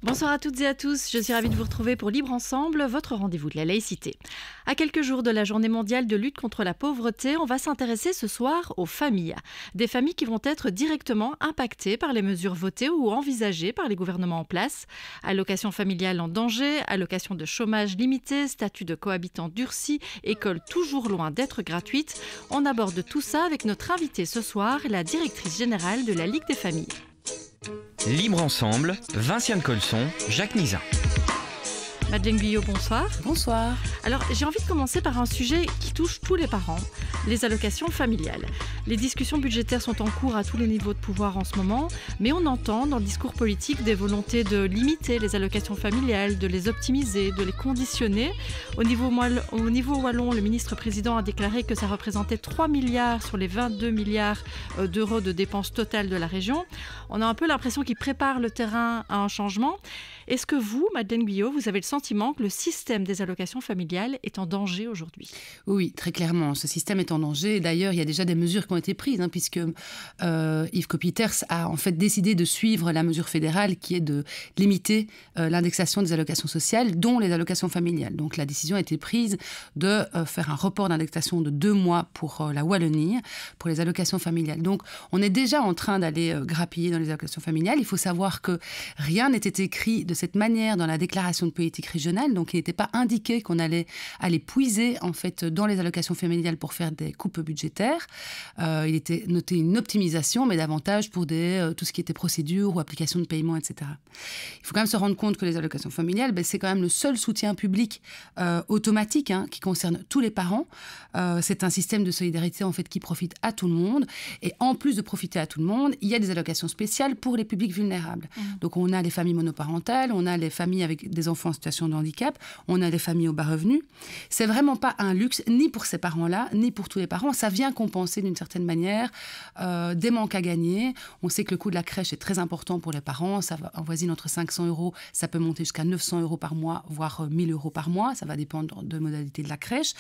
Bonsoir à toutes et à tous, je suis ravie de vous retrouver pour Libre Ensemble, votre rendez-vous de la laïcité. À quelques jours de la journée mondiale de lutte contre la pauvreté, on va s'intéresser ce soir aux familles. Des familles qui vont être directement impactées par les mesures votées ou envisagées par les gouvernements en place. Allocation familiale en danger, allocation de chômage limité, statut de cohabitant durci, école toujours loin d'être gratuite. On aborde tout ça avec notre invitée ce soir, la directrice générale de la Ligue des familles. Libre Ensemble, Vinciane Colson, Jacques Nizin. Madeleine Guyot, bonsoir. Bonsoir. Alors, j'ai envie de commencer par un sujet qui touche tous les parents, les allocations familiales. Les discussions budgétaires sont en cours à tous les niveaux de pouvoir en ce moment, mais on entend dans le discours politique des volontés de limiter les allocations familiales, de les optimiser, de les conditionner. Au niveau wallon, le ministre-président a déclaré que ça représentait 3 milliards sur les 22 milliards d'euros de dépenses totales de la région. On a un peu l'impression qu'il prépare le terrain à un changement. Est-ce que vous, Madeleine Guyot, vous avez le sentiment que le système des allocations familiales est en danger aujourd'hui ? Oui, très clairement, ce système est en danger. D'ailleurs, il y a déjà des mesures qui ont été prises, puisque Yves Copiters a en fait décidé de suivre la mesure fédérale qui est de limiter l'indexation des allocations sociales, dont les allocations familiales. Donc la décision a été prise de faire un report d'indexation de 2 mois pour la Wallonie, pour les allocations familiales. Donc on est déjà en train d'aller grappiller dans les allocations familiales. Il faut savoir que rien n'était écrit de cette manière dans la déclaration de politique régionale, donc il n'était pas indiqué qu'on allait aller puiser en fait dans les allocations familiales pour faire des coupes budgétaires. Il était noté une optimisation, mais davantage pour tout ce qui était procédure ou application de paiement, etc. Il faut quand même se rendre compte que les allocations familiales, c'est quand même le seul soutien public automatique qui concerne tous les parents. C'est un système de solidarité en fait qui profite à tout le monde, et en plus de profiter à tout le monde, il y a des allocations spéciales pour les publics vulnérables. Donc on a les familles monoparentales, on a les familles avec des enfants en situation de handicap, on a les familles au bas revenu. C'est vraiment pas un luxe, ni pour ces parents-là, ni pour tous les parents. Ça vient compenser d'une certaine manière des manques à gagner. On sait que le coût de la crèche est très important pour les parents. Ça va avoisiner entre 500 €, ça peut monter jusqu'à 900 € par mois, voire 1000 € par mois. Ça va dépendre de modalités de la crèche.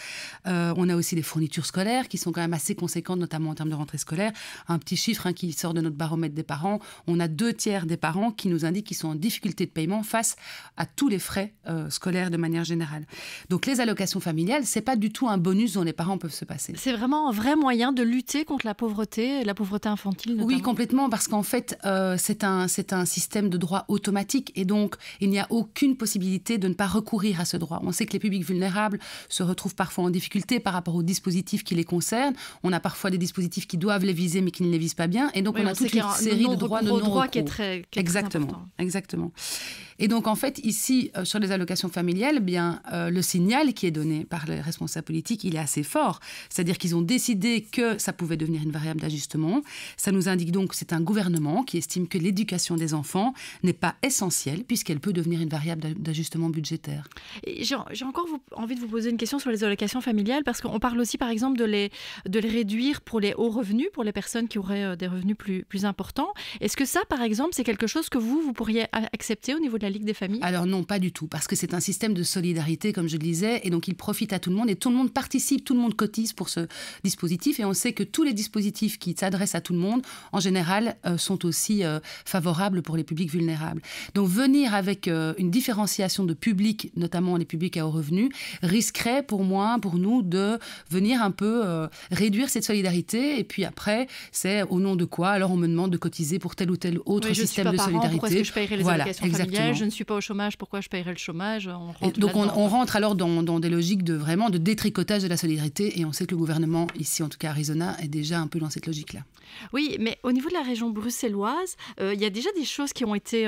On a aussi les fournitures scolaires qui sont quand même assez conséquentes, notamment en termes de rentrée scolaire. Un petit chiffre qui sort de notre baromètre des parents. On a 2/3 des parents qui nous indiquent qu'ils sont en difficulté de paiement face à tous les frais scolaires de manière générale. Donc les allocations familiales, c'est pas du tout un bonus dont les parents peuvent se passer. C'est vraiment un vrai moyen de lutter contre la pauvreté infantile notamment. Oui, complètement, parce qu'en fait, c'est un système de droit automatique, et donc il n'y a aucune possibilité de ne pas recourir à ce droit. On sait que les publics vulnérables se retrouvent parfois en difficulté par rapport aux dispositifs qui les concernent. On a parfois des dispositifs qui doivent les viser, mais qui ne les visent pas bien, et donc oui, on a toute une série de droits de non-recours. Qui est très important. Exactement. Et donc, en fait, ici, sur les allocations familiales, le signal qui est donné par les responsables politiques, il est assez fort. C'est-à-dire qu'ils ont décidé que ça pouvait devenir une variable d'ajustement. Ça nous indique donc que c'est un gouvernement qui estime que l'éducation des enfants n'est pas essentielle, puisqu'elle peut devenir une variable d'ajustement budgétaire. J'ai encore envie de vous poser une question sur les allocations familiales, parce qu'on parle aussi, par exemple, de les réduire pour les hauts revenus, pour les personnes qui auraient des revenus plus importants. Est-ce que ça, par exemple, c'est quelque chose que vous pourriez accepter au niveau de la Ligue des familles ? Alors non, pas du tout, parce que c'est un système de solidarité, comme je le disais, et donc il profite à tout le monde, et tout le monde participe, tout le monde cotise pour ce dispositif, et on sait que tous les dispositifs qui s'adressent à tout le monde, en général, sont aussi favorables pour les publics vulnérables. Donc venir avec une différenciation de publics, notamment les publics à haut revenu, risquerait pour nous, de venir un peu réduire cette solidarité, et puis après, c'est au nom de quoi ? Alors on me demande de cotiser pour tel ou tel autre système de solidarité. Pourquoi est-ce que je paierais les allocations familiales ? Je ne suis pas au chômage, pourquoi je paierais le chômage ? On rentre alors dans des logiques de détricotage de la solidarité, et on sait que le gouvernement, ici en tout cas Arizona, est déjà un peu dans cette logique-là. Oui, mais au niveau de la région bruxelloise, il y a déjà des choses qui ont été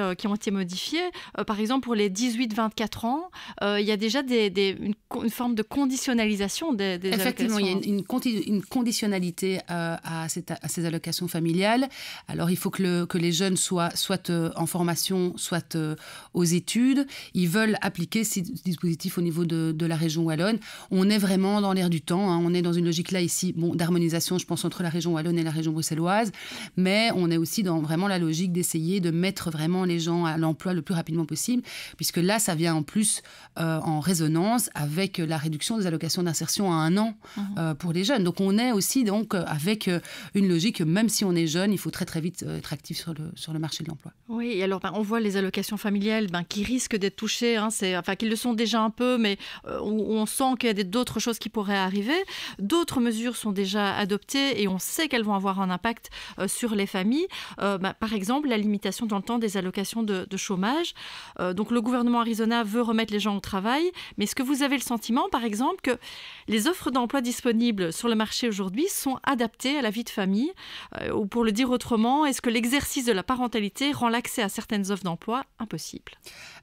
modifiées. Par exemple, pour les 18-24 ans, il y a déjà une forme de conditionnalisation des Effectivement, allocations. Il y a une conditionnalité à ces allocations familiales. Alors, il faut que les jeunes soient soit en formation, soit aux études. Ils veulent appliquer ces dispositifs au niveau de la région wallonne. On est vraiment dans l'air du temps. On est dans une logique là, ici, d'harmonisation, je pense, entre la région wallonne et la région bruxelloise. Mais on est aussi dans vraiment la logique d'essayer de mettre vraiment les gens à l'emploi le plus rapidement possible, puisque là, ça vient en plus en résonance avec la réduction des allocations d'insertion à 1 an pour les jeunes. Donc, on est aussi avec une logique, même si on est jeune, il faut très très vite être actif sur le marché de l'emploi. Oui, et alors on voit les allocations familiales familiales qui risquent d'être touchées, qu'ils le sont déjà un peu, mais où on sent qu'il y a d'autres choses qui pourraient arriver. D'autres mesures sont déjà adoptées et on sait qu'elles vont avoir un impact sur les familles. Par exemple, la limitation dans le temps des allocations de chômage. Donc le gouvernement Arizona veut remettre les gens au travail, mais est-ce que vous avez le sentiment, par exemple, que les offres d'emploi disponibles sur le marché aujourd'hui sont adaptées à la vie de famille? Ou pour le dire autrement, est-ce que l'exercice de la parentalité rend l'accès à certaines offres d'emploi impossible?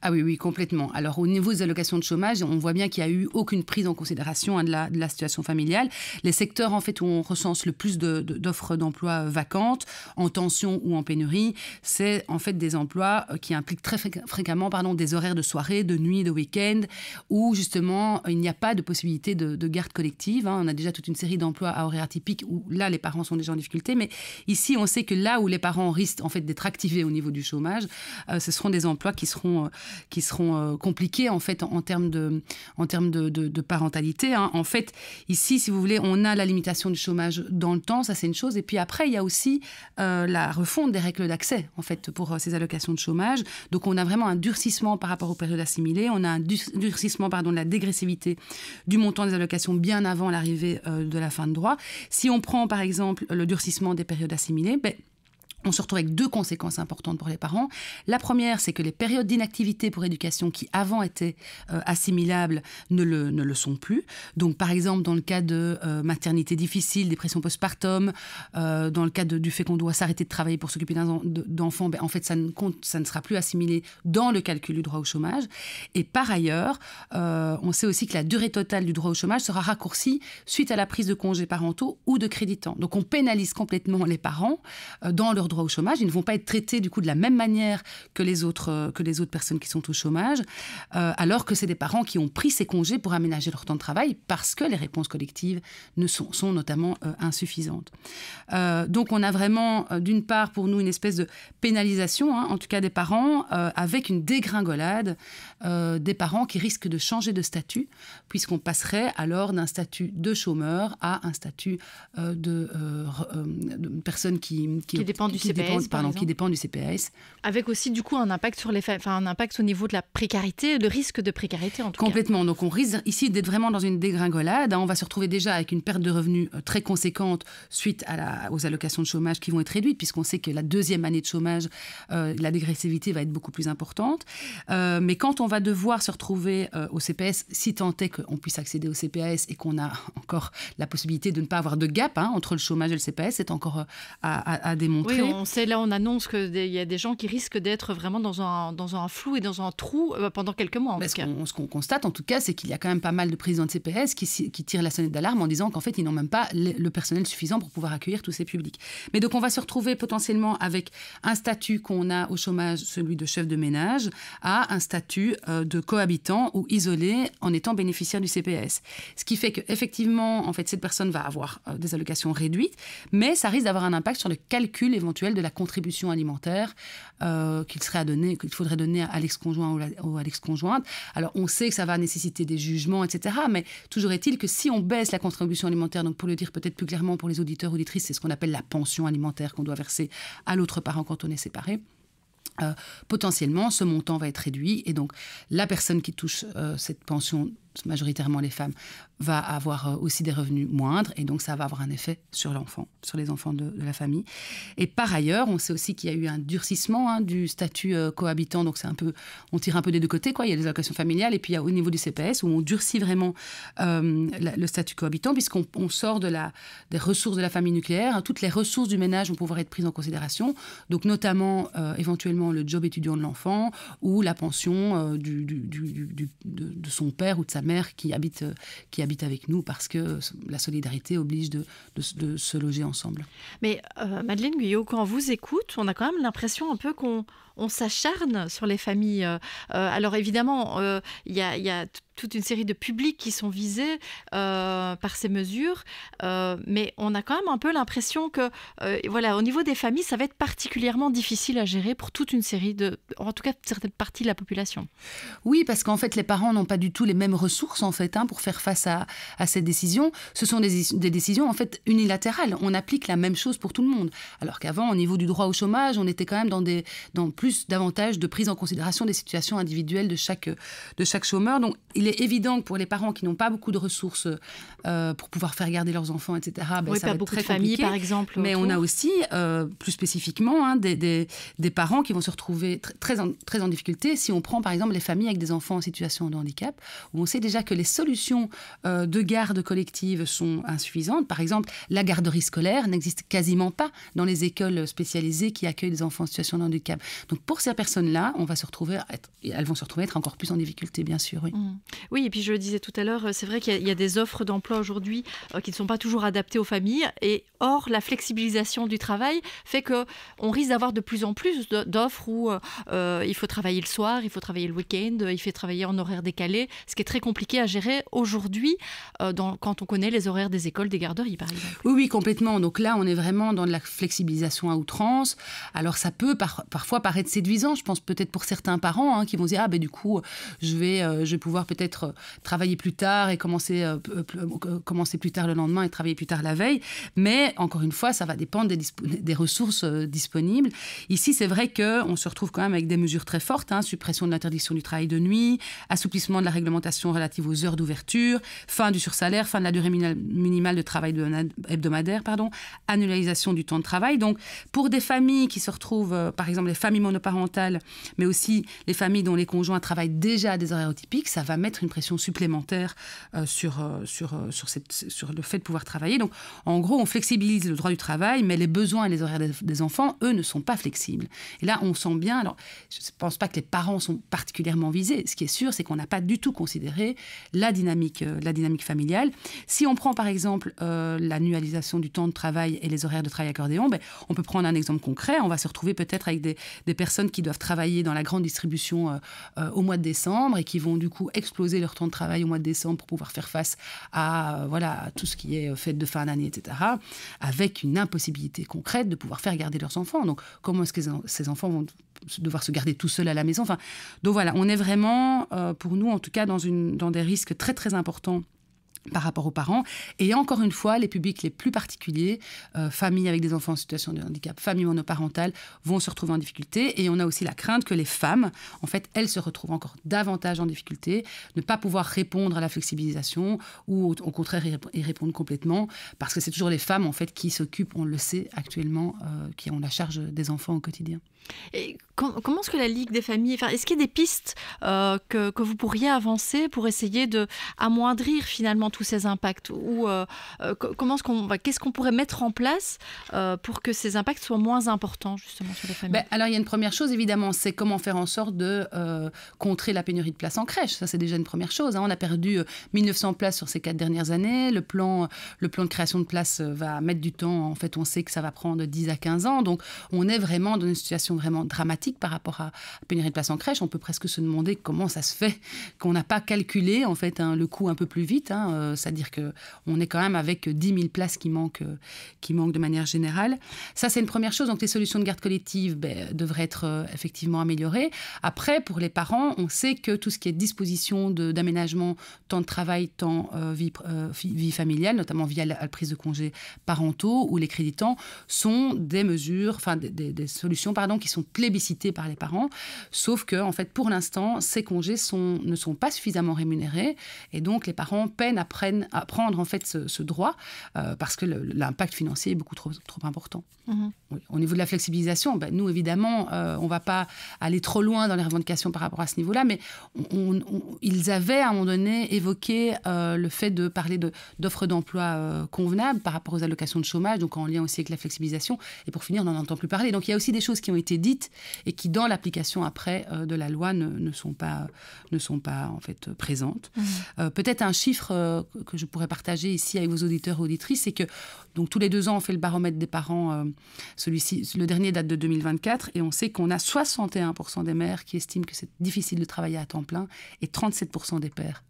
Ah oui, complètement. Alors, au niveau des allocations de chômage, on voit bien qu'il n'y a eu aucune prise en considération de la situation familiale. Les secteurs, en fait, où on recense le plus d'offres d'emploi vacantes, en tension ou en pénurie, c'est en fait des emplois qui impliquent très fréquemment des horaires de soirée, de nuit, de week-end, où justement, il n'y a pas de possibilité de garde collective. On a déjà toute une série d'emplois à horaires atypiques où là, les parents sont déjà en difficulté. Mais ici, on sait que là où les parents risquent en fait d'être activés au niveau du chômage, ce seront des emplois qui seront compliqués en fait en termes de parentalité. En fait, ici, si vous voulez, on a la limitation du chômage dans le temps, ça c'est une chose. Et puis après, il y a aussi la refonte des règles d'accès en fait pour ces allocations de chômage. Donc on a vraiment un durcissement par rapport aux périodes assimilées. On a un durcissement de la dégressivité du montant des allocations bien avant l'arrivée de la fin de droit. Si on prend par exemple le durcissement des périodes assimilées, on se retrouve avec deux conséquences importantes pour les parents. La première, c'est que les périodes d'inactivité pour éducation qui avant étaient assimilables ne le sont plus. Donc, par exemple, dans le cas de maternité difficile, dépression postpartum, dans le cas du fait qu'on doit s'arrêter de travailler pour s'occuper d'enfants, en fait, ça ne sera plus assimilé dans le calcul du droit au chômage. Et par ailleurs, on sait aussi que la durée totale du droit au chômage sera raccourcie suite à la prise de congés parentaux ou de crédit temps. Donc, on pénalise complètement les parents dans leur droit au chômage. Ils ne vont pas être traités du coup de la même manière que les autres personnes qui sont au chômage, alors que c'est des parents qui ont pris ces congés pour aménager leur temps de travail parce que les réponses collectives sont notamment insuffisantes. Donc on a vraiment d'une part pour nous une espèce de pénalisation, en tout cas des parents, avec une dégringolade des parents qui risquent de changer de statut puisqu'on passerait alors d'un statut de chômeur à un statut de personne qui dépend du CPS, qui dépend du CPS. Avec aussi du coup un impact sur un impact au niveau de la précarité, de risque de précarité en tout cas. Complètement. Donc on risque ici d'être vraiment dans une dégringolade. On va se retrouver déjà avec une perte de revenus très conséquente suite aux allocations de chômage qui vont être réduites, puisqu'on sait que la deuxième année de chômage, la dégressivité va être beaucoup plus importante. Mais quand on va devoir se retrouver au CPS, si tant est qu'on puisse accéder au CPS et qu'on a encore la possibilité de ne pas avoir de gap entre le chômage et le CPS, c'est encore à démontrer. Oui, on sait, là on annonce qu'il y a des gens qui risquent d'être vraiment dans un flou et dans un trou pendant quelques mois. Ce qu'on constate en tout cas, c'est qu'il y a quand même pas mal de présidents de CPS qui tirent la sonnette d'alarme en disant qu'en fait ils n'ont même pas le personnel suffisant pour pouvoir accueillir tous ces publics. Mais donc on va se retrouver potentiellement avec un statut qu'on a au chômage, celui de chef de ménage, à un statut de cohabitant ou isolé en étant bénéficiaire du CPS. Ce qui fait qu'effectivement, en fait, cette personne va avoir des allocations réduites, mais ça risque d'avoir un impact sur le calcul éventuel de la contribution alimentaire qu'il faudrait donner à l'ex-conjoint ou à l'ex-conjointe. Alors, on sait que ça va nécessiter des jugements, etc. Mais toujours est-il que si on baisse la contribution alimentaire, donc pour le dire peut-être plus clairement pour les auditeurs, auditrices, c'est ce qu'on appelle la pension alimentaire qu'on doit verser à l'autre parent quand on est séparé. Potentiellement, ce montant va être réduit et donc la personne qui touche cette pension, majoritairement les femmes, va avoir aussi des revenus moindres et donc ça va avoir un effet sur l'enfant, sur les enfants de la famille. Et par ailleurs, on sait aussi qu'il y a eu un durcissement du statut cohabitant, donc on tire un peu des deux côtés, quoi. Il y a les allocations familiales et puis il y a au niveau du CPS où on durcit vraiment le statut cohabitant puisqu'on sort des ressources de la famille nucléaire. Toutes les ressources du ménage vont pouvoir être prises en considération, donc notamment éventuellement le job étudiant de l'enfant ou la pension de son père ou de sa mère qui habite avec nous parce que la solidarité oblige de se loger ensemble. Mais Madeleine Guyot, quand on vous écoute, on a quand même l'impression un peu qu'on s'acharne sur les familles. Alors évidemment, il y a toute une série de publics qui sont visés par ces mesures, mais on a quand même un peu l'impression que, au niveau des familles, ça va être particulièrement difficile à gérer pour toute une série en tout cas, certaines parties de la population. Oui, parce qu'en fait, les parents n'ont pas du tout les mêmes ressources, en fait, pour faire face à ces décisions. Ce sont des décisions, en fait, unilatérales. On applique la même chose pour tout le monde. Alors qu'avant, au niveau du droit au chômage, on était quand même dans davantage de prise en considération des situations individuelles de chaque chômeur. Donc, il est évident que pour les parents qui n'ont pas beaucoup de ressources pour pouvoir faire garder leurs enfants, etc., oui, ça va être beaucoup très de familles, compliqué. par exemple. Mais on a aussi, plus spécifiquement, des parents qui vont se retrouver très en difficulté. Si on prend, par exemple, les familles avec des enfants en situation de handicap, où on sait déjà que les solutions de garde collective sont insuffisantes. Par exemple, la garderie scolaire n'existe quasiment pas dans les écoles spécialisées qui accueillent des enfants en situation de handicap. Donc, pour ces personnes-là, elles vont se retrouver être encore plus en difficulté, bien sûr. Oui. Oui, et puis je le disais tout à l'heure, c'est vrai qu'il y a des offres d'emploi aujourd'hui qui ne sont pas toujours adaptées aux familles. Et or, la flexibilisation du travail fait qu'on risque d'avoir de plus en plus d'offres où il faut travailler le soir, il faut travailler le week-end, il faut travailler en horaire décalé, ce qui est très compliqué à gérer aujourd'hui quand on connaît les horaires des écoles, des garderies, par exemple. Oui, complètement. Donc là, on est vraiment dans de la flexibilisation à outrance. Alors, ça peut parfois paraître séduisant. Je pense peut-être pour certains parents qui vont se dire « du coup, je vais pouvoir peut-être travailler plus tard et commencer plus tard le lendemain et travailler plus tard la veille. » Mais, encore une fois, ça va dépendre des ressources disponibles. Ici, c'est vrai qu'on se retrouve quand même avec des mesures très fortes, suppression de l'interdiction du travail de nuit, assouplissement de la réglementation relative aux heures d'ouverture, fin du sursalaire, fin de la durée minimale de travail hebdomadaire, annualisation du temps de travail. Donc, pour des familles qui se retrouvent, par exemple les familles monoparentales, mais aussi les familles dont les conjoints travaillent déjà à des horaires atypiques, ça va mettre une pression supplémentaire sur le fait de pouvoir travailler. Donc, en gros, on flexibilise le droit du travail, mais les besoins et les horaires des enfants, eux, ne sont pas flexibles. Et là, on sent bien, alors je ne pense pas que les parents sont particulièrement visés. Ce qui est sûr, c'est qu'on n'a pas du tout considéré la dynamique familiale. Si on prend, par exemple, l'annualisation du temps de travail et les horaires de travail accordéon, on peut prendre un exemple concret. On va se retrouver peut-être avec des personnes qui doivent travailler dans la grande distribution au mois de décembre et qui vont du coup exploser leur temps de travail au mois de décembre pour pouvoir faire face à tout ce qui est fête de fin d'année, etc., avec une impossibilité concrète de pouvoir faire garder leurs enfants. Donc, comment est-ce que ces enfants vont devoir se garder tout seuls à la maison? Donc voilà, on est vraiment, pour nous en tout cas, dans des risques très très importants par rapport aux parents. Et encore une fois, les publics les plus particuliers, familles avec des enfants en situation de handicap, familles monoparentales, vont se retrouver en difficulté. Et on a aussi la crainte que les femmes, en fait, elles se retrouvent encore davantage en difficulté, ne pas pouvoir répondre à la flexibilisation ou au contraire y répondre complètement, parce que c'est toujours les femmes, en fait, qui s'occupent, on le sait actuellement, qui ont la charge des enfants au quotidien. Et comment est-ce que la Ligue des familles... est-ce qu'il y a des pistes que vous pourriez avancer pour essayer d'amoindrir finalement tous ces impacts? Ou qu'est-ce qu'on pourrait mettre en place pour que ces impacts soient moins importants justement sur les familles? Alors, il y a une première chose, évidemment, c'est comment faire en sorte de contrer la pénurie de places en crèche. Ça, c'est déjà une première chose. On a perdu 1900 places sur ces 4 dernières années. Le plan de création de places va mettre du temps. En fait, on sait que ça va prendre 10 à 15 ans. Donc, on est vraiment dans une situation vraiment dramatique par rapport à la pénurie de places en crèche. On peut presque se demander comment ça se fait qu'on n'a pas calculé en fait le coût un peu plus vite. C'est-à-dire qu'on est quand même avec 10 000 places qui manquent de manière générale. Ça, c'est une première chose. Donc, les solutions de garde collective devraient être effectivement améliorées. Après, pour les parents, on sait que tout ce qui est disposition d'aménagement, temps de travail, temps vie familiale, notamment via la prise de congés parentaux ou les crédits temps, sont des mesures, des solutions, qui sont plébiscitées par les parents. Sauf que, en fait, pour l'instant, ces congés ne sont pas suffisamment rémunérés et donc les parents peinent à prendre en fait ce droit parce que l'impact financier est beaucoup trop important. Mmh. Oui. Au niveau de la flexibilisation, nous, évidemment, on ne va pas aller trop loin dans les revendications par rapport à ce niveau-là, mais ils avaient, à un moment donné, évoqué le fait de parler d'offres d'emploi convenables par rapport aux allocations de chômage, donc en lien aussi avec la flexibilisation. Et pour finir, on n'en entend plus parler. Donc, il y a aussi des choses qui ont été dites et qui, dans l'application après de la loi, ne sont pas en fait présentes. Mmh. Peut-être un chiffre que je pourrais partager ici avec vos auditeurs et auditrices, c'est que donc, tous les 2 ans, on fait le baromètre des parents. Celui-ci, le dernier date de 2024 et on sait qu'on a 61% des mères qui estiment que c'est difficile de travailler à temps plein et 37% des pères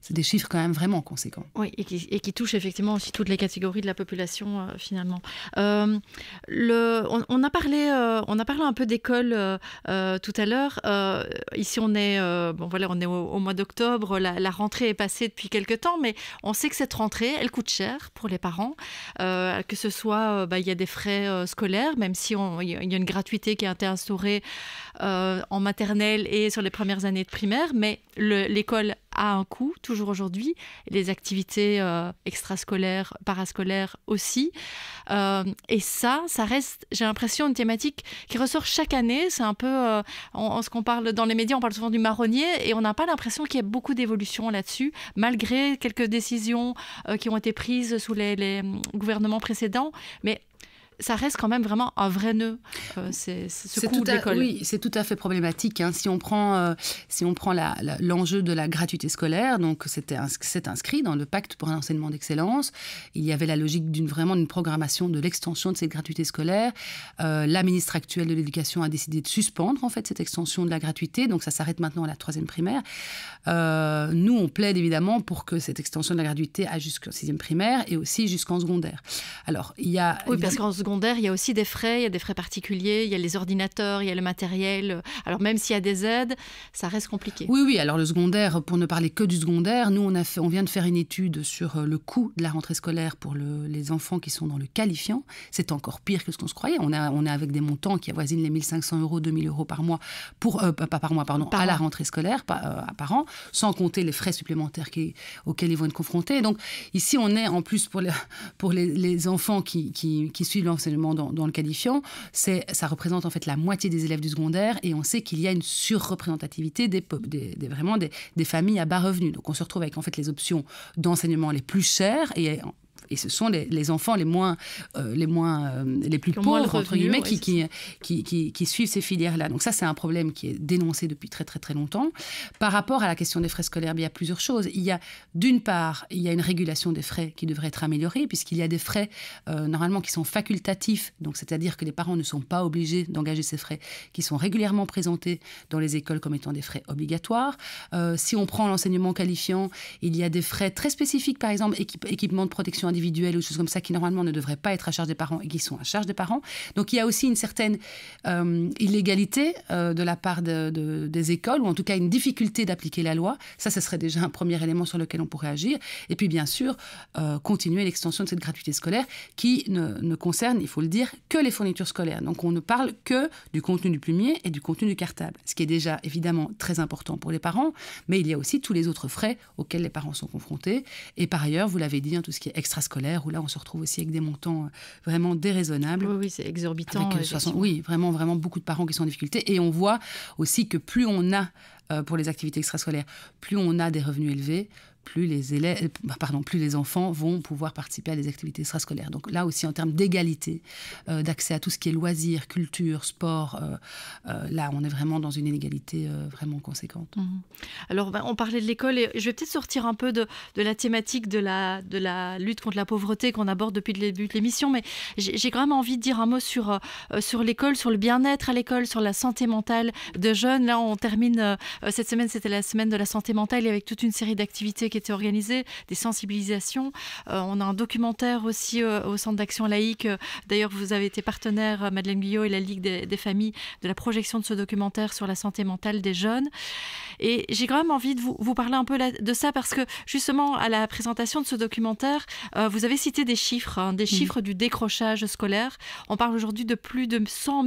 C'est des chiffres quand même vraiment conséquents. Oui, et qui touchent effectivement aussi toutes les catégories de la population, finalement. On a parlé un peu d'école tout à l'heure. Ici, on est au mois d'octobre. La rentrée est passée depuis quelques temps, mais on sait que cette rentrée, elle coûte cher pour les parents. Que ce soit, il y a des frais scolaires, même si il y a une gratuité qui a été instaurée en maternelle et sur les premières années de primaire, mais l'école a un coût, toujours aujourd'hui, les activités extrascolaires, parascolaires aussi. Et ça reste, j'ai l'impression, une thématique qui ressort chaque année. C'est un peu, ce qu'on parle dans les médias, on parle souvent du marronnier, et on n'a pas l'impression qu'il y ait beaucoup d'évolution là-dessus, malgré quelques décisions qui ont été prises sous les gouvernements précédents. Mais ça reste quand même vraiment un vrai nœud, ce coût de l'école. Oui, c'est tout à fait problématique. Si on prend l'enjeu de la gratuité scolaire, donc c'est inscrit dans le pacte pour un enseignement d'excellence. Il y avait la logique d'une programmation de l'extension de cette gratuité scolaire. La ministre actuelle de l'Éducation a décidé de suspendre en fait cette extension de la gratuité, donc ça s'arrête maintenant à la 3e primaire. Nous, on plaide évidemment pour que cette extension de la gratuité aille jusqu'en 6e primaire et aussi jusqu'en secondaire. Alors, il y a... Oui, parce qu'en secondaire, il y a aussi des frais, il y a des frais particuliers, il y a les ordinateurs, il y a le matériel. Alors même s'il y a des aides, ça reste compliqué. Oui, alors le secondaire, pour ne parler que du secondaire, nous on vient de faire une étude sur le coût de la rentrée scolaire pour les enfants qui sont dans le qualifiant. C'est encore pire que ce qu'on se croyait. On est avec des montants qui avoisinent les 1 500 €, 2 000 € par mois, à la rentrée scolaire par an, sans compter les frais supplémentaires auxquels ils vont être confrontés. Donc ici, on est en plus pour les enfants qui suivent l'enseignement dans le qualifiant, ça représente en fait la moitié des élèves du secondaire, et on sait qu'il y a une surreprésentativité des familles à bas revenus. Donc on se retrouve avec en fait les options d'enseignement les plus chères, et ce sont les enfants les plus pauvres, entre guillemets, qui suivent ces filières-là. Donc ça, c'est un problème qui est dénoncé depuis très, très, très longtemps. Par rapport à la question des frais scolaires, il y a plusieurs choses. D'une part, il y a une régulation des frais qui devrait être améliorée, puisqu'il y a des frais, normalement, qui sont facultatifs, donc c'est-à-dire que les parents ne sont pas obligés d'engager ces frais, qui sont régulièrement présentés dans les écoles comme étant des frais obligatoires. Si on prend l'enseignement qualifiant, il y a des frais très spécifiques, par exemple, équipement de protection individuelle ou choses comme ça qui normalement ne devraient pas être à charge des parents et qui sont à charge des parents. Donc il y a aussi une certaine illégalité de la part des écoles, ou en tout cas une difficulté d'appliquer la loi. Ça, ce serait déjà un premier élément sur lequel on pourrait agir. Et puis bien sûr, continuer l'extension de cette gratuité scolaire qui ne concerne, il faut le dire, que les fournitures scolaires. Donc on ne parle que du contenu du plumier et du contenu du cartable, ce qui est déjà évidemment très important pour les parents, mais il y a aussi tous les autres frais auxquels les parents sont confrontés. Et par ailleurs, vous l'avez dit, tout ce qui est extrascolaire, où là on se retrouve aussi avec des montants vraiment déraisonnables. Oui, c'est exorbitant. Oui, vraiment, vraiment beaucoup de parents qui sont en difficulté. Et on voit aussi que plus on a, pour les activités extrascolaires, plus on a des revenus élevés, plus les enfants vont pouvoir participer à des activités extrascolaires. Donc là aussi, en termes d'égalité, d'accès à tout ce qui est loisirs, culture, sport, là, on est vraiment dans une inégalité vraiment conséquente. Alors, on parlait de l'école, et je vais peut-être sortir un peu de la thématique de la lutte contre la pauvreté qu'on aborde depuis le début de l'émission, mais j'ai quand même envie de dire un mot sur l'école, sur le bien-être à l'école, sur la santé mentale de jeunes. Là, on termine, cette semaine, c'était la semaine de la santé mentale, avec toute une série d'activités qui étaient organisées, des sensibilisations. On a un documentaire aussi au Centre d'action laïque. D'ailleurs, vous avez été partenaire, Madeleine Guyot et la Ligue des familles, de la projection de ce documentaire sur la santé mentale des jeunes. Et j'ai quand même envie de vous parler un peu de ça, parce que justement, à la présentation de ce documentaire, vous avez cité des chiffres, chiffres du décrochage scolaire. On parle aujourd'hui de plus de 100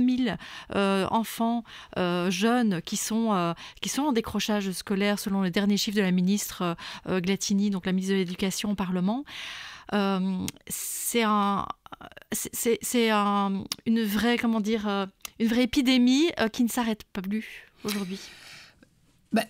000 enfants jeunes qui sont en décrochage scolaire, selon les derniers chiffres de la ministre Glatini, donc la ministre de l'Éducation au Parlement. C'est une vraie épidémie qui ne s'arrête pas plus aujourd'hui.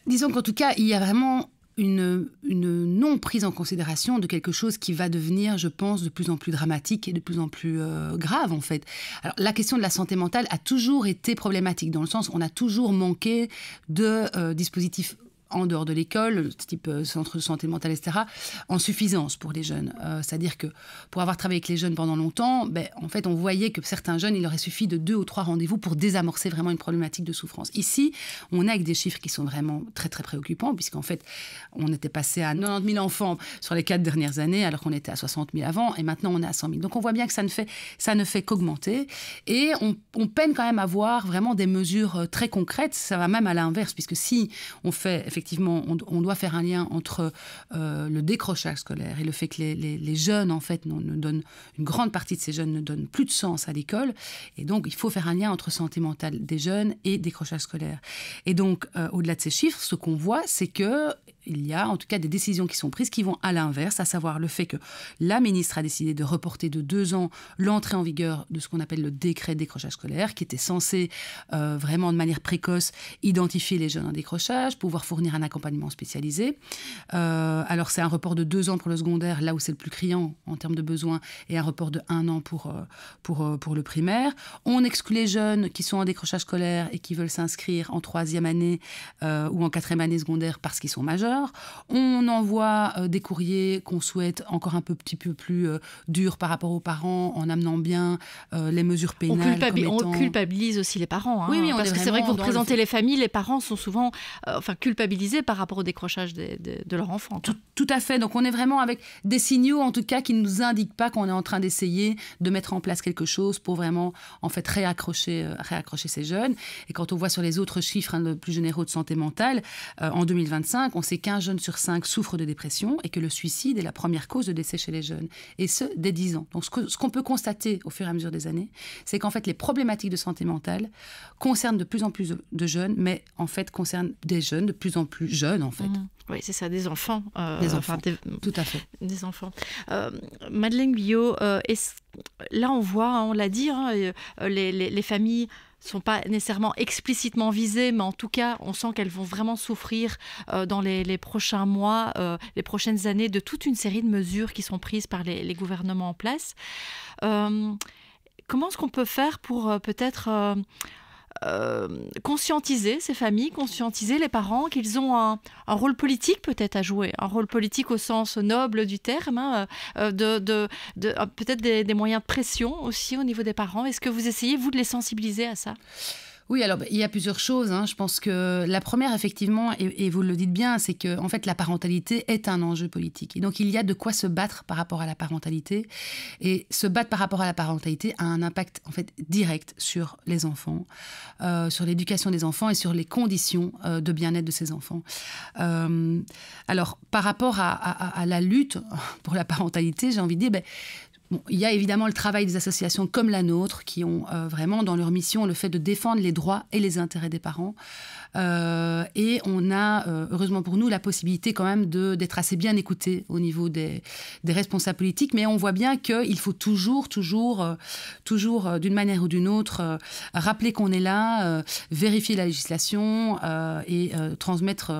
Disons qu'en tout cas, il y a vraiment une non-prise en considération de quelque chose qui va devenir, je pense, de plus en plus dramatique et de plus en plus grave, en fait. Alors, la question de la santé mentale a toujours été problématique, dans le sens où on a toujours manqué de dispositifs en dehors de l'école, type centre de santé mentale, etc., en suffisance pour les jeunes. C'est-à-dire que pour avoir travaillé avec les jeunes pendant longtemps, en fait, on voyait que certains jeunes, il leur suffi de 2 ou 3 rendez-vous pour désamorcer vraiment une problématique de souffrance. Ici, on est avec des chiffres qui sont vraiment très, très préoccupants, puisqu'en fait, on était passé à 90 000 enfants sur les 4 dernières années, alors qu'on était à 60 000 avant, et maintenant, on est à 100 000. Donc, on voit bien que ça ne fait qu'augmenter. Et on peine quand même à voir vraiment des mesures très concrètes. Ça va même à l'inverse, puisque si on fait, effectivement, on doit faire un lien entre le décrochage scolaire et le fait que les jeunes, en fait, une grande partie de ces jeunes ne donnent plus de sens à l'école. Et donc, il faut faire un lien entre santé mentale des jeunes et décrochage scolaire. Et donc, au-delà de ces chiffres, ce qu'on voit, c'est qu'il y a en tout cas des décisions qui sont prises qui vont à l'inverse, à savoir le fait que la ministre a décidé de reporter de 2 ans l'entrée en vigueur de ce qu'on appelle le décret de décrochage scolaire, qui était censé vraiment de manière précoce identifier les jeunes en décrochage, pouvoir fournir un accompagnement spécialisé. Alors c'est un report de 2 ans pour le secondaire, là où c'est le plus criant en termes de besoins, et un report de 1 an pour le primaire. On exclut les jeunes qui sont en décrochage scolaire et qui veulent s'inscrire en 3e année ou en 4e année secondaire parce qu'ils sont majeurs. On envoie des courriers qu'on souhaite encore un petit peu plus durs par rapport aux parents, en amenant bien les mesures pénales. On culpabilise aussi les parents. Hein, oui, parce que c'est vrai que vous représentez les familles, les parents sont souvent culpabilisés par rapport au décrochage de leur enfant. Tout à fait. Donc on est vraiment avec des signaux, en tout cas, qui ne nous indiquent pas qu'on est en train d'essayer de mettre en place quelque chose pour vraiment en fait réaccrocher ces jeunes. Et quand on voit sur les autres chiffres le plus généraux de santé mentale, en 2025, on sait qu'un jeune sur 5 souffre de dépression et que le suicide est la première cause de décès chez les jeunes. Et ce, dès 10 ans. Donc ce qu'on peut constater au fur et à mesure des années, c'est qu'en fait les problématiques de santé mentale concernent de plus en plus de jeunes, mais en fait concernent des jeunes de plus en plus jeunes en fait. Oui, c'est ça, des enfants. Des enfants, tout à fait. Des enfants. Madeleine Guyot, là on voit, on l'a dit, les familles ne sont pas nécessairement explicitement visées, mais en tout cas, on sent qu'elles vont vraiment souffrir dans les prochains mois, les prochaines années, de toute une série de mesures qui sont prises par les gouvernements en place. Comment est-ce qu'on peut faire pour peut-être conscientiser ces familles, conscientiser les parents qu'ils ont un rôle politique peut-être à jouer, un rôle politique au sens noble du terme, peut-être des moyens de pression aussi au niveau des parents. Est-ce que vous essayez, vous, de les sensibiliser à ça ? Oui, alors il y a plusieurs choses. Je pense que la première, effectivement, et vous le dites bien, c'est que en fait, la parentalité est un enjeu politique. Et donc, il y a de quoi se battre par rapport à la parentalité. Et se battre par rapport à la parentalité a un impact en fait direct sur les enfants, sur l'éducation des enfants et sur les conditions de bien-être de ces enfants. Alors, par rapport à la lutte pour la parentalité, j'ai envie de dire... il y a évidemment le travail des associations comme la nôtre qui ont vraiment dans leur mission le fait de défendre les droits et les intérêts des parents. Et on a, heureusement pour nous, la possibilité quand même d'être assez bien écoutés au niveau des responsables politiques. Mais on voit bien qu'il faut toujours, d'une manière ou d'une autre, rappeler qu'on est là, vérifier la législation et transmettre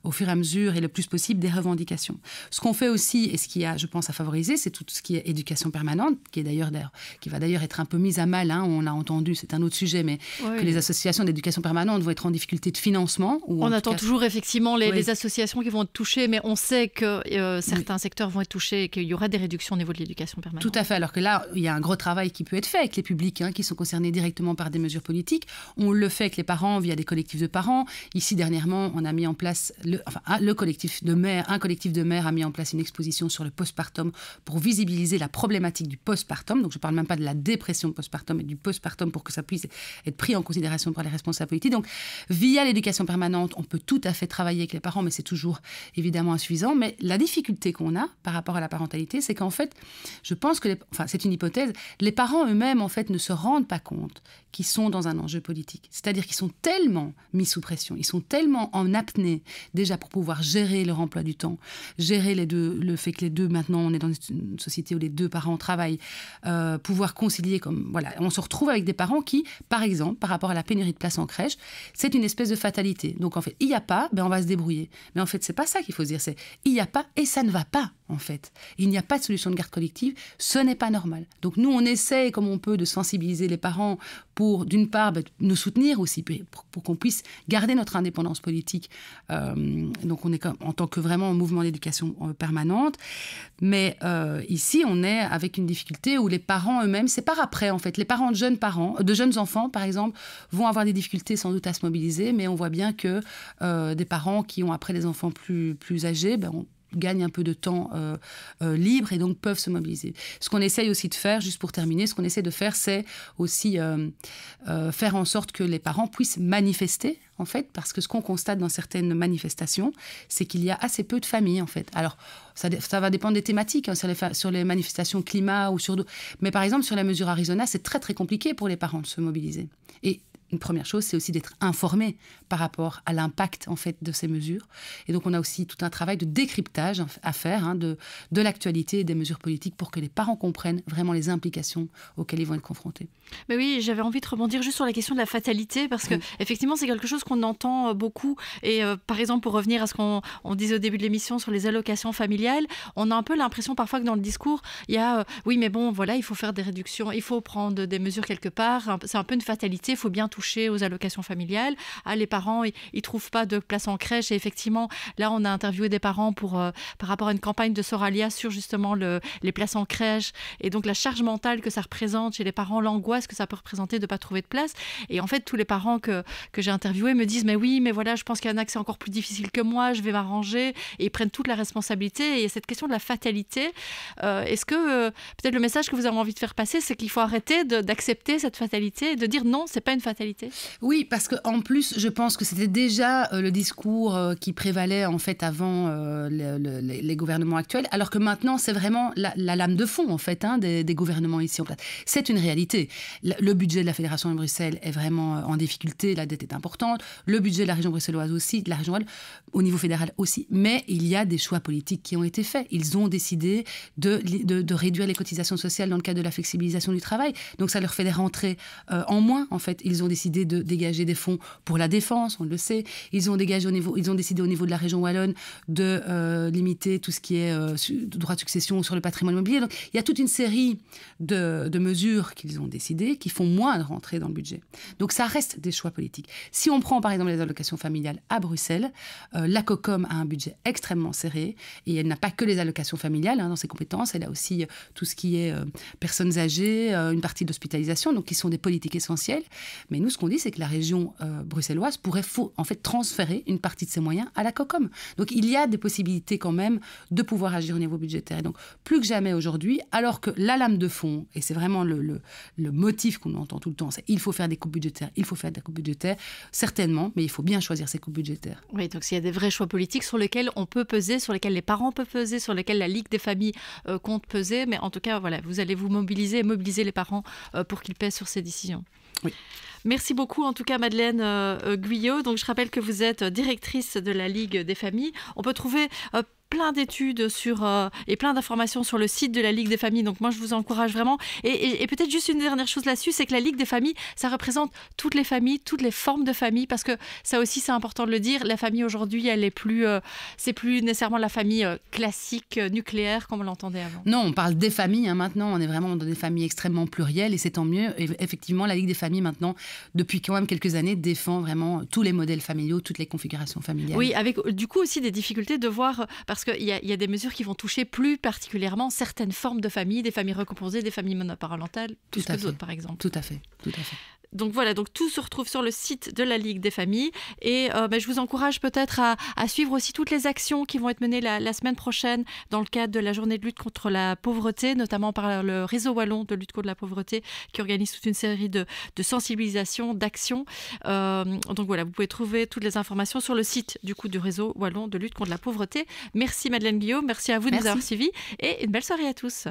au fur et à mesure et le plus possible des revendications. Ce qu'on fait aussi, et ce qui a, je pense, à favoriser, c'est tout ce qui est éducation permanente, qui va d'ailleurs être un peu mise à mal. On a entendu, c'est un autre sujet, mais que les associations d'éducation permanente vont être en difficulté de financement. On attend toujours effectivement les associations qui vont être touchées, mais on sait que certains secteurs vont être touchés et qu'il y aura des réductions au niveau de l'éducation permanente. Tout à fait, alors que là, il y a un gros travail qui peut être fait avec les publics qui sont concernés directement par des mesures politiques. On le fait avec les parents via des collectifs de parents. Ici, dernièrement, on a mis en place, un collectif de maires a mis en place une exposition sur le postpartum pour visibiliser la problématique du postpartum. Donc, je ne parle même pas de la dépression postpartum, mais du postpartum pour que ça puisse être pris en considération par les responsables politiques. Donc, via l'éducation permanente, on peut tout à fait travailler avec les parents, mais c'est toujours évidemment insuffisant. Mais la difficulté qu'on a par rapport à la parentalité, c'est qu'en fait, je pense que, c'est une hypothèse, les parents eux-mêmes, en fait, ne se rendent pas compte qu'ils sont dans un enjeu politique. C'est-à-dire qu'ils sont tellement mis sous pression, ils sont tellement en apnée, déjà pour pouvoir gérer leur emploi du temps, gérer le fait que les deux, maintenant, on est dans une société où les deux parents travaillent, pouvoir concilier on se retrouve avec des parents qui, par exemple, par rapport à la pénurie de places en crèche, c'est une espèce de fatalité. Donc, en fait, il n'y a pas, on va se débrouiller. Mais en fait, c'est pas ça qu'il faut se dire. C'est il n'y a pas et ça ne va pas, en fait. Il n'y a pas de solution de garde collective. Ce n'est pas normal. Donc nous, on essaie, comme on peut, de sensibiliser les parents pour, d'une part, nous soutenir aussi, pour qu'on puisse garder notre indépendance politique. Donc on est en tant que vraiment mouvement d'éducation permanente. Mais ici, on est avec une difficulté où les parents eux-mêmes, c'est par après, en fait. Les parents de jeunes enfants, par exemple, vont avoir des difficultés sans doute à se mobiliser, mais on voit bien que des parents qui ont après des enfants plus âgés, on gagnent un peu de temps libre et donc peuvent se mobiliser. Ce qu'on essaye aussi de faire, juste pour terminer, ce qu'on essaie de faire, c'est aussi faire en sorte que les parents puissent manifester, en fait, parce que ce qu'on constate dans certaines manifestations, c'est qu'il y a assez peu de familles, en fait. Alors, ça va dépendre des thématiques, hein, sur les manifestations climat ou sur d'autres. Mais par exemple, sur la mesure Arizona, c'est très, très compliqué pour les parents de se mobiliser. Et une première chose, c'est aussi d'être informé par rapport à l'impact, en fait, de ces mesures. Et donc, on a aussi tout un travail de décryptage à faire, hein, de l'actualité et des mesures politiques pour que les parents comprennent vraiment les implications auxquelles ils vont être confrontés. Mais oui, j'avais envie de rebondir juste sur la question de la fatalité, parce que effectivement, c'est quelque chose qu'on entend beaucoup. Et par exemple, pour revenir à ce qu'on disait au début de l'émission sur les allocations familiales, on a un peu l'impression parfois que dans le discours, il y a oui, mais bon, voilà, il faut faire des réductions, il faut prendre des mesures quelque part. C'est un peu une fatalité, il faut bien toucher aux allocations familiales. Ah, les parents, ils trouvent pas de place en crèche. Et effectivement, là, on a interviewé des parents par rapport à une campagne de Soralia sur justement les places en crèche. Et donc, la charge mentale que ça représente chez les parents, l'angoisse que ça peut représenter de ne pas trouver de place. Et en fait, tous les parents que j'ai interviewés me disent « Mais oui, mais voilà, je pense qu'il y en a que c'est encore plus difficile que moi, je vais m'arranger. » Et ils prennent toute la responsabilité. Et cette question de la fatalité, est-ce que peut-être le message que vous avez envie de faire passer, c'est qu'il faut arrêter d'accepter cette fatalité et de dire « Non, c'est pas une fatalité ». Oui, parce qu'en plus, je pense que c'était déjà le discours qui prévalait en fait avant les gouvernements actuels, alors que maintenant, c'est vraiment la lame de fond en fait, hein, des gouvernements ici en place. C'est une réalité. Le budget de la Fédération de Bruxelles est vraiment en difficulté, la dette est importante, le budget de la région bruxelloise aussi, de la région wallonne, au niveau fédéral aussi, mais il y a des choix politiques qui ont été faits. Ils ont décidé de réduire les cotisations sociales dans le cadre de la flexibilisation du travail, donc ça leur fait des rentrées en moins en fait. Ils ont décidé de dégager des fonds pour la défense, on le sait. Ils ont décidé au niveau de la région wallonne de limiter tout ce qui est droit de succession sur le patrimoine immobilier. Donc il y a toute une série de mesures qu'ils ont décidées qui font moins de rentrées dans le budget. Donc ça reste des choix politiques. Si on prend par exemple les allocations familiales à Bruxelles, la COCOM a un budget extrêmement serré et elle n'a pas que les allocations familiales dans ses compétences, elle a aussi tout ce qui est personnes âgées, une partie d'hospitalisation, donc qui sont des politiques essentielles. Mais nous, ce qu'on dit, c'est que la région bruxelloise pourrait en fait transférer une partie de ses moyens à la COCOM. Donc il y a des possibilités quand même de pouvoir agir au niveau budgétaire. Et donc plus que jamais aujourd'hui, alors que la lame de fond, et c'est vraiment le motif qu'on entend tout le temps, c'est il faut faire des coupes budgétaires, certainement, mais il faut bien choisir ses coupes budgétaires. Oui, donc s'il y a des vrais choix politiques sur lesquels on peut peser, sur lesquels les parents peuvent peser, sur lesquels la Ligue des familles compte peser, mais en tout cas, voilà, vous allez vous mobiliser les parents pour qu'ils pèsent sur ces décisions. Oui. Merci beaucoup en tout cas Madeleine Guyot. Donc je rappelle que vous êtes directrice de la Ligue des familles. On peut trouver plein d'études et plein d'informations sur le site de la Ligue des familles. Donc moi, je vous encourage vraiment. Et peut-être juste une dernière chose là-dessus, c'est que la Ligue des familles, ça représente toutes les familles, toutes les formes de famille, parce que ça aussi, c'est important de le dire. La famille aujourd'hui, elle est plus, c'est plus nécessairement la famille classique, nucléaire, comme on l'entendait avant. Non, on parle des familles. Maintenant, on est vraiment dans des familles extrêmement plurielles et c'est tant mieux. Et effectivement, la Ligue des familles, maintenant, depuis quand même quelques années, défend vraiment tous les modèles familiaux, toutes les configurations familiales. Oui, avec du coup aussi des difficultés de voir, parce qu'il y a des mesures qui vont toucher plus particulièrement certaines formes de familles, des familles recomposées, des familles monoparentales, plus que d'autres par exemple. Tout à fait, tout à fait. Donc voilà, donc tout se retrouve sur le site de la Ligue des familles et je vous encourage peut-être à suivre aussi toutes les actions qui vont être menées la semaine prochaine dans le cadre de la journée de lutte contre la pauvreté, notamment par le réseau wallon de lutte contre la pauvreté qui organise toute une série de sensibilisation, d'actions. Donc voilà, vous pouvez trouver toutes les informations sur le site du réseau wallon de lutte contre la pauvreté. Merci Madeleine Guyot, merci à vous de nous avoir suivis et une belle soirée à tous.